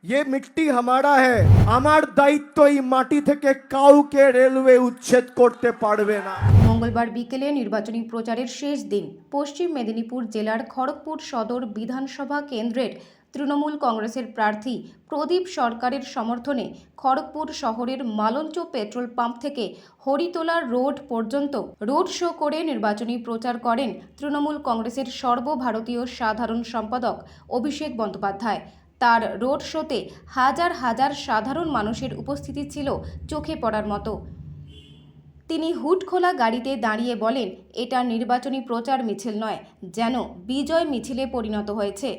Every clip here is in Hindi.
ये मिट्टी हमारा है, আমার দায়িত্ব এই মাটি থেকে কাউকে রেলওয়ে উচ্ছেদ করতে পারবে না। মঙ্গলবার বিকেলে নির্বাচনী প্রচারের শেষ দিন পশ্চিম মেদিনীপুর জেলার খড়গপুর সদর বিধানসভা কেন্দ্রের তৃণমূল কংগ্রেসের প্রার্থী প্রদীপ সরকারের সমর্থনে খড়গপুর শহরের মালঞ্চ পেট্রোল পাম্প থেকে হরিতোলা রোড পর্যন্ত রোড শো করে নির্বাচনী প্রচার করেন তৃণমূল কংগ্রেসের সর্বভারতীয় সাধারণ সম্পাদক অভিষেক বন্দ্যোপাধ্যায়। তার রোড শোতে হাজার হাজার সাধারণ মানুষের উপস্থিতি ছিল চোখে পড়ার মতো। তিনি হুড খোলা গাড়িতে দাঁড়িয়ে বলেন, এটা নির্বাচনী প্রচার মিছিল নয়, যেন বিজয় মিছিলে পরিণত হয়েছে।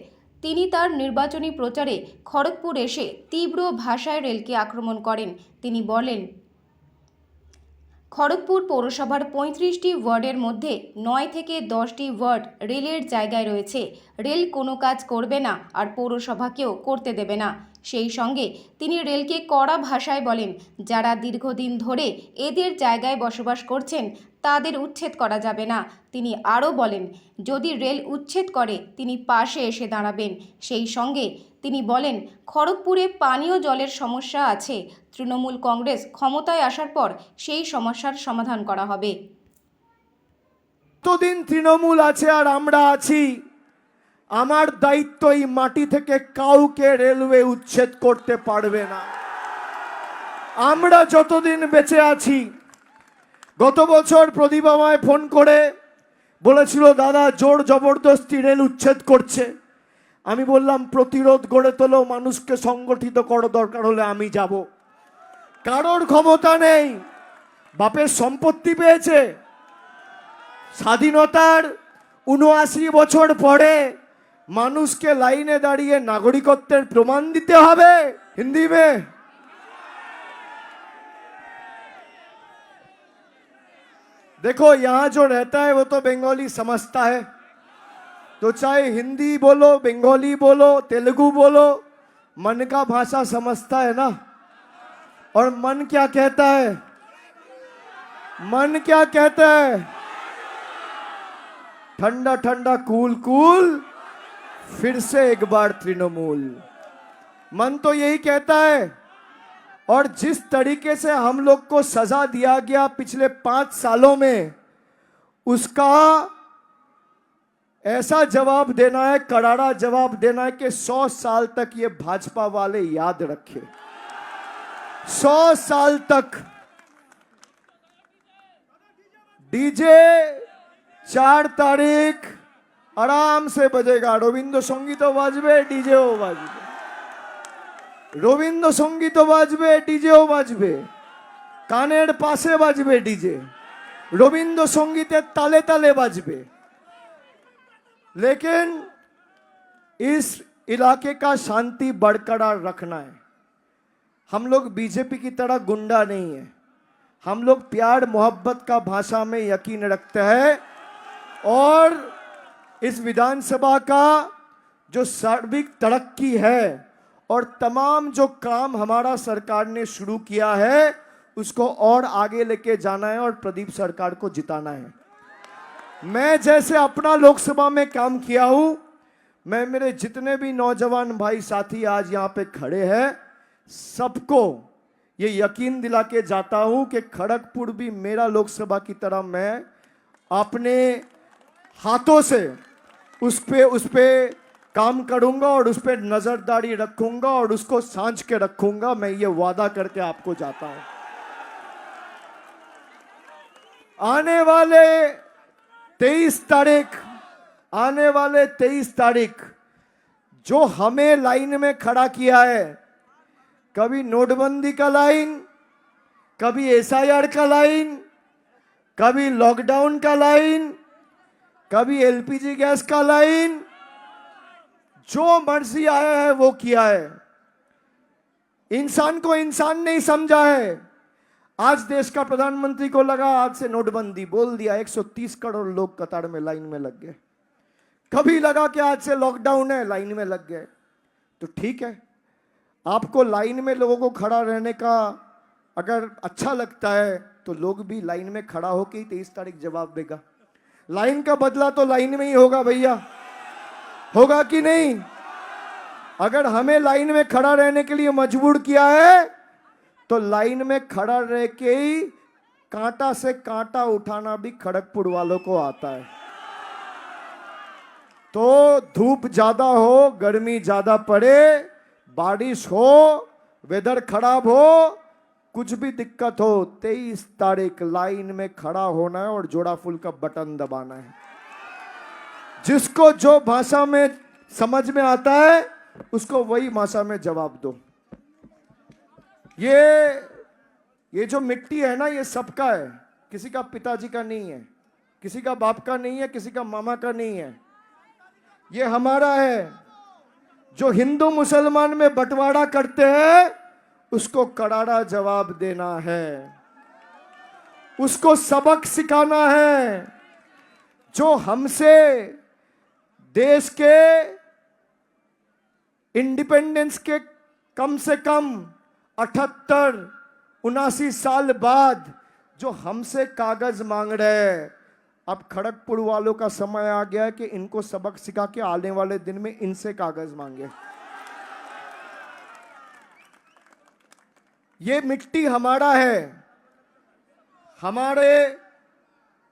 তিনি তার নির্বাচনী প্রচারে খড়গপুর এসে তীব্র ভাষায় রেলকে আক্রমণ করেন। তিনি বলেন, খড়গপুর পৌরসভার ৩৫টি ওয়ার্ডের মধ্যে ৯ থেকে ১০টি ওয়ার্ড রেলের জায়গায় রয়েছে। রেল কোনো কাজ করবে না আর পৌরসভাকেও করতে দেবে না। সেই সঙ্গে তিনি রেলকে কড়া ভাষায় বলেন, যারা দীর্ঘদিন ধরে এদের জায়গায় বসবাস করছেন তাদের উচ্ছেদ করা যাবে না। তিনি আরও বলেন, যদি রেল উচ্ছেদ করে তিনি পাশে এসে দাঁড়াবেন। সেই সঙ্গে তিনি বলেন, খড়গপুরে পানীয় জলের সমস্যা আছে। তৃণমূল কংগ্রেস ক্ষমতায় আসার পর সেই সমস্যার সমাধান করা হবে। যতদিন তৃণমূল আছে আর আমরা আছি, আমার দায়িত্ব এই মাটি থেকে কাউকে রেলওয়ে উচ্ছেদ করতে পারবে না। আমরা যতদিন বেঁচে আছি, গত বছর প্রদীপ আমায় ফোন করে বলেছিল, দাদা জোর জবরদস্তি রেল উচ্ছেদ করছে। আমি বললাম, প্রতিরোধ গড়ে তোলো, মানুষকে সংগঠিত করো, দরকার হলে আমি যাব। কারোর ক্ষমতা নেই, বাপের সম্পত্তি পেয়েছে, স্বাধীনতার ৭৯ বছর পরে মানুষকে লাইনে দাঁড়িয়ে নাগরিকত্বের প্রমাণ দিতে হবে। হিন্দি में देखो, यहाँ जो रहता है वो तो बंगाली समझता है, तो चाहे हिंदी बोलो, बंगाली बोलो, तेलुगु बोलो, मन का भाषा समझता है ना। और मन क्या कहता है? मन क्या कहता है? ठंडा ठंडा कूल कूल, फिर से एक बार तृणमूल। मन तो यही कहता है। और जिस तरीके से हम लोग को सजा दिया गया पिछले 5 सालों में, उसका ऐसा जवाब देना है, करारा जवाब देना है कि 100 साल तक ये भाजपा वाले याद रखे। 100 साल तक डीजे 4 तारीख आराम से बजेगा, रविंद्र संगीत बाजबे, डीजेও বাজবে, রবীন্দ্র সঙ্গীত বাজবে, ডিজেও বাজবে, কানের পাশে বাজবে ডিজে, রবীন্দ্র সঙ্গীতের তালে তালে বাজবে। लेकिन इस इलाके का शांति बरकरार रखना है। हम लोग बीजेपी की तरह गुंडा नहीं है, हम लोग प्यार मोहब्बत का भाषा में यकीन रखते हैं। और इस विधानसभा का जो सर्विक तरक्की है और तमाम जो काम हमारा सरकार ने शुरू किया है, उसको और आगे लेके जाना है और प्रदीप सरकार को जिताना है। मैं जैसे अपना लोकसभा में काम किया हूं, मैं मेरे जितने भी नौजवान भाई साथी आज यहाँ पे खड़े हैं, सबको ये यकीन दिला के जाता हूं कि खड़गपुर भी मेरा लोकसभा की तरह मैं अपने हाथों से उस पे काम करूंगा और उस पर नजरदारी रखूंगा और उसको सांझ के रखूंगा। मैं ये वादा करके आपको जाता हूं। आने वाले 23 तारीख जो हमें लाइन में खड़ा किया है, कभी नोटबंदी का लाइन, कभी SIR का लाइन, कभी लॉकडाउन का लाइन, कभी LPG गैस का लाइन, जो मर्जी आया है वो किया है। इंसान को इंसान नहीं समझा है। आज देश का प्रधानमंत्री को लगा आज से नोटबंदी, बोल दिया, 130 करोड़ लोग कतार में लाइन में लग गए। कभी लगा कि आज से लॉकडाउन है, लाइन में लग गए। तो ठीक है, आपको लाइन में लोगों को खड़ा रहने का अगर अच्छा लगता है तो लोग भी लाइन में खड़ा होकर ही 23 तारीख जवाब देगा। लाइन का बदला तो लाइन में ही होगा भैया, होगा कि नहीं? अगर हमें लाइन में खड़ा रहने के लिए मजबूर किया है तो लाइन में खड़ा रह के ही कांटा से कांटा उठाना भी खड़गपुर वालों को आता है। तो धूप ज्यादा हो, गर्मी ज्यादा पड़े, बारिश हो, वेदर खराब हो, कुछ भी दिक्कत हो, 23 तारीख लाइन में खड़ा होना है और जोड़ा फूल का बटन दबाना है। जिसको जो भाषा में समझ में आता है उसको वही भाषा में जवाब दो। ये जो मिट्टी है ना, ये सबका है, किसी का पिताजी का नहीं है, किसी का बाप का नहीं है, किसी का मामा का नहीं है, ये हमारा है। जो हिंदू मुसलमान में बंटवारा करते हैं उसको करारा जवाब देना है, उसको सबक सिखाना है। जो हमसे देश के इंडिपेंडेंस के कम से कम 78-79 साल बाद जो हमसे कागज मांग रहे हैं, अब खड़गपुर वालों का समय आ गया है कि इनको सबक सिखा के आने वाले दिन में इनसे कागज मांगे। ये मिट्टी हमारा है, हमारे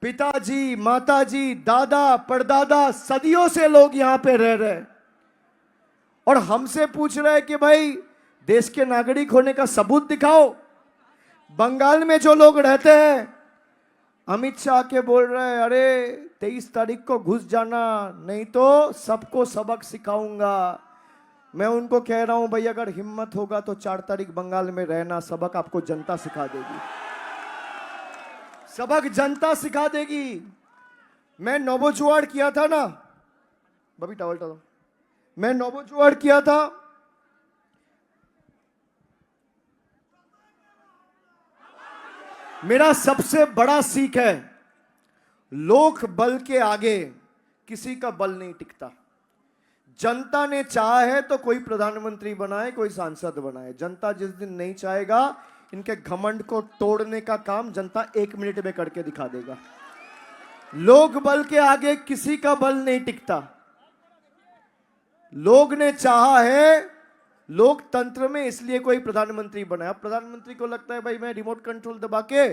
पिताजी, माताजी, दादा, परदादा, सदियों से लोग यहां पे रह रहे हैं और हमसे पूछ रहे हैं कि भाई देश के नागरिक होने का सबूत दिखाओ। बंगाल में जो लोग रहते हैं, अमित शाह के बोल रहे हैं अरे 23 तारीख को घुस जाना, नहीं तो सबको सबक सिखाऊंगा। मैं उनको कह रहा हूं भाई अगर हिम्मत होगा तो 4 तारीख बंगाल में रहना, सबक आपको जनता सिखा देगी, सबक जनता सिखा देगी। मैं नौबोजुआड़ किया था ना, बबी टावल टावल, मैं नौबोजुआड़ किया था, मेरा सबसे बड़ा सीख है लोक बल के आगे किसी का बल नहीं टिकता। जनता ने चाहा है तो कोई प्रधानमंत्री बनाए, कोई सांसद बनाए। जनता जिस दिन नहीं चाहेगा, इनके घमंड को तोड़ने का काम जनता 1 मिनट में करके दिखा देगा। लोक बल के आगे किसी का बल नहीं टिकता। लोग ने चाहा है लोकतंत्र में, इसलिए कोई प्रधानमंत्री बनाया। प्रधानमंत्री को लगता है भाई मैं रिमोट कंट्रोल दबा के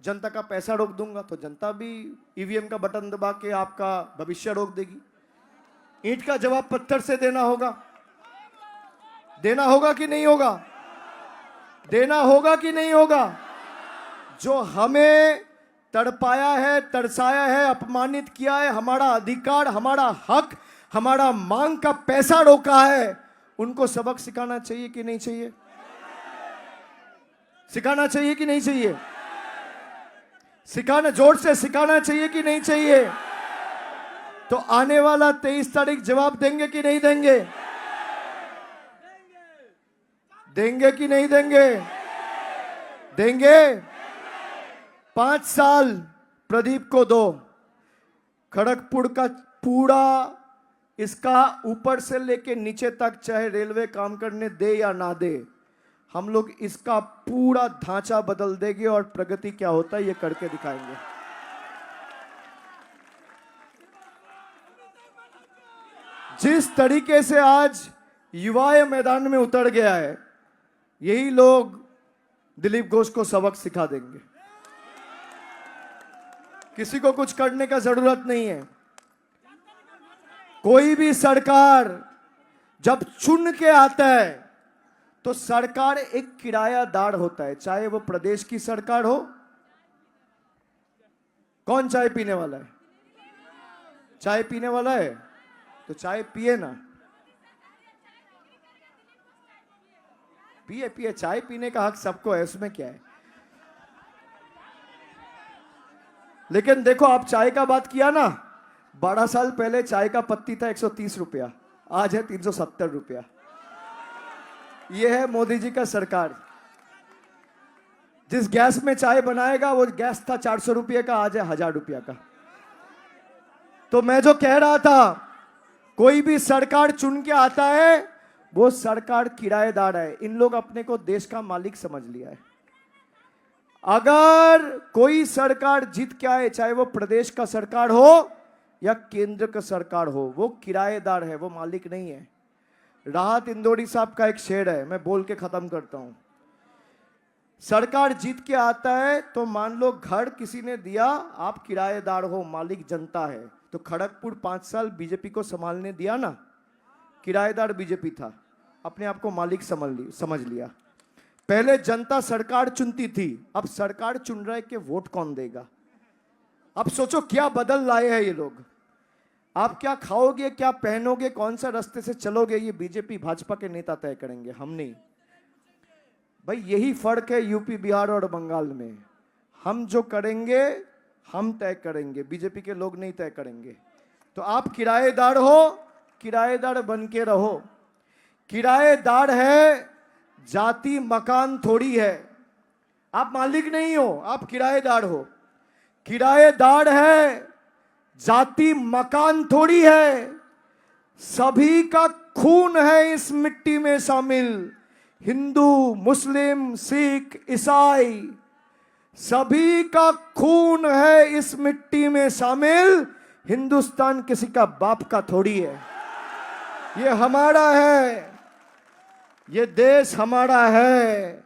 जनता का पैसा रोक दूंगा, तो जनता भी ईवीएम का बटन दबा के आपका भविष्य रोक देगी। ईंट का जवाब पत्थर से देना होगा। देना होगा कि नहीं होगा? देना होगा कि नहीं होगा? जो हमें तड़पाया है, तरसाया है, अपमानित किया है, हमारा अधिकार, हमारा हक, हमारा मांग का पैसा रोका है, उनको सबक सिखाना चाहिए कि नहीं चाहिए? सिखाना चाहिए कि नहीं चाहिए? सिखाना, जोर से सिखाना चाहिए कि नहीं चाहिए? तो आने वाला 23 तारीख जवाब देंगे कि नहीं देंगे? देंगे कि नहीं देंगे? देंगे। 5 साल प्रदीप को दो। खड़गपुर का पूरा, इसका ऊपर से लेके नीचे तक चाहे रेलवे काम करने दे या ना दे, हम लोग इसका पूरा ढांचा बदल देंगे और प्रगति क्या होता है ये करके दिखाएंगे। जिस तरीके से आज युवा मैदान में उतर गया है, यही लोग दिलीप घोष को सबक सिखा देंगे। किसी को कुछ करने का जरूरत नहीं है। कोई भी सरकार जब चुन के आता है तो सरकार एक किरायादार होता है, चाहे वो प्रदेश की सरकार हो। कौन चाय पीने वाला है? चाय पीने वाला है तो चाय पिए ना, पिए पिए, चाय पीने का हक सबको है, उसमें क्या है। लेकिन देखो, आप चाय का बात किया ना, 12 साल पहले चाय का पत्ती था 130 रुपया, आज है 370 रुपया। यह है मोदी जी का सरकार। जिस गैस में चाय बनाएगा वो गैस था 400 रुपये का, आज है 1000 रुपया का। तो मैं जो कह रहा था, कोई भी सरकार चुन के आता है वो सरकार किराएदार है। इन लोग अपने को देश का मालिक समझ लिया है। अगर कोई सरकार जीत के आए, चाहे वो प्रदेश का सरकार हो या केंद्र का सरकार हो, वो किराएदार है, वो मालिक नहीं है। राहत इंदौरी साहब का एक शेर है, मैं बोल के खत्म करता हूं। सरकार जीत के आता है तो मान लो घर किसी ने दिया, आप किराएदार हो, मालिक जनता है। तो खड़गपुर 5 साल बीजेपी को संभालने दिया ना, किराएदार बीजेपी था, अपने आप को मालिक समझ लिया। पहले जनता सरकार चुनती थी, अब सरकार चुन रहा है कि वोट कौन देगा। अब सोचो क्या बदल लाए हैं ये लोग। आप क्या खाओगे, क्या पहनोगे, कौन सा रास्ते से चलोगे, ये बीजेपी भाजपा के नेता तय करेंगे, हम नहीं। भाई यही फर्क है यूपी, बिहार और बंगाल में। हम जो करेंगे हम तय करेंगे, बीजेपी के लोग नहीं तय करेंगे। तो आप किराएदार हो, किराएदार बन के रहो। किराएदार है, जाति मकान थोड़ी है। आप मालिक नहीं हो, आप किराएदार हो। किराएदार है, जाति मकान थोड़ी है। सभी का खून है इस मिट्टी में शामिल, हिंदू, मुस्लिम, सिख, ईसाई, सभी का खून है इस मिट्टी में शामिल। हिंदुस्तान किसी का बाप का थोड़ी है, ये हमारा है, ये देश हमारा है।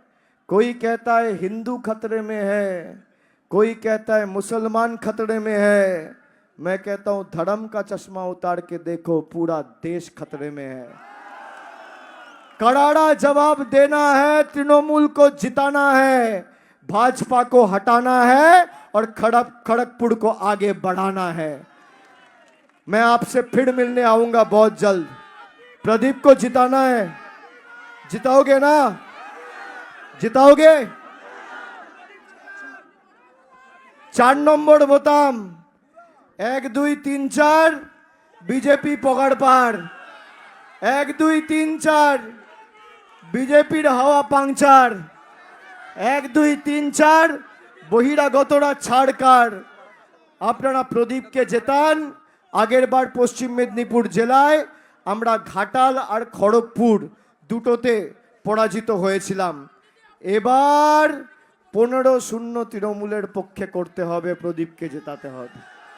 कोई कहता है हिंदू खतरे में है, कोई कहता है मुसलमान खतरे में है। मैं कहता हूं धर्म का चश्मा उतार के देखो, पूरा देश खतरे में है। करारा जवाब देना है, तृणमूल को जिताना है, भाजपा को हटाना है और खड़गपुर को आगे बढ़ाना है। मैं आपसे फिर मिलने आऊंगा बहुत जल्द। प्रदीप को जिताना है, जिताओगे ना? जिताओगे? 4 নম্বর বোতাম, 1 2 3 4 বিজেপি পগাড় পার, 1 2 3 4 বিজেপির হাওয়া পাংচার, 1 2 3 4 বহিরাগতরা ছাড়কার। আপনারা প্রদীপকে জেতান। আগের বার পশ্চিম মেদিনীপুর জেলায় আমরা ঘাটাল আর খড়গপুর দুটোতে পরাজিত হয়েছিলাম। এবার 15-0 তৃণমূলের পক্ষে করতে হবে, প্রদীপকে জেতাতে হবে।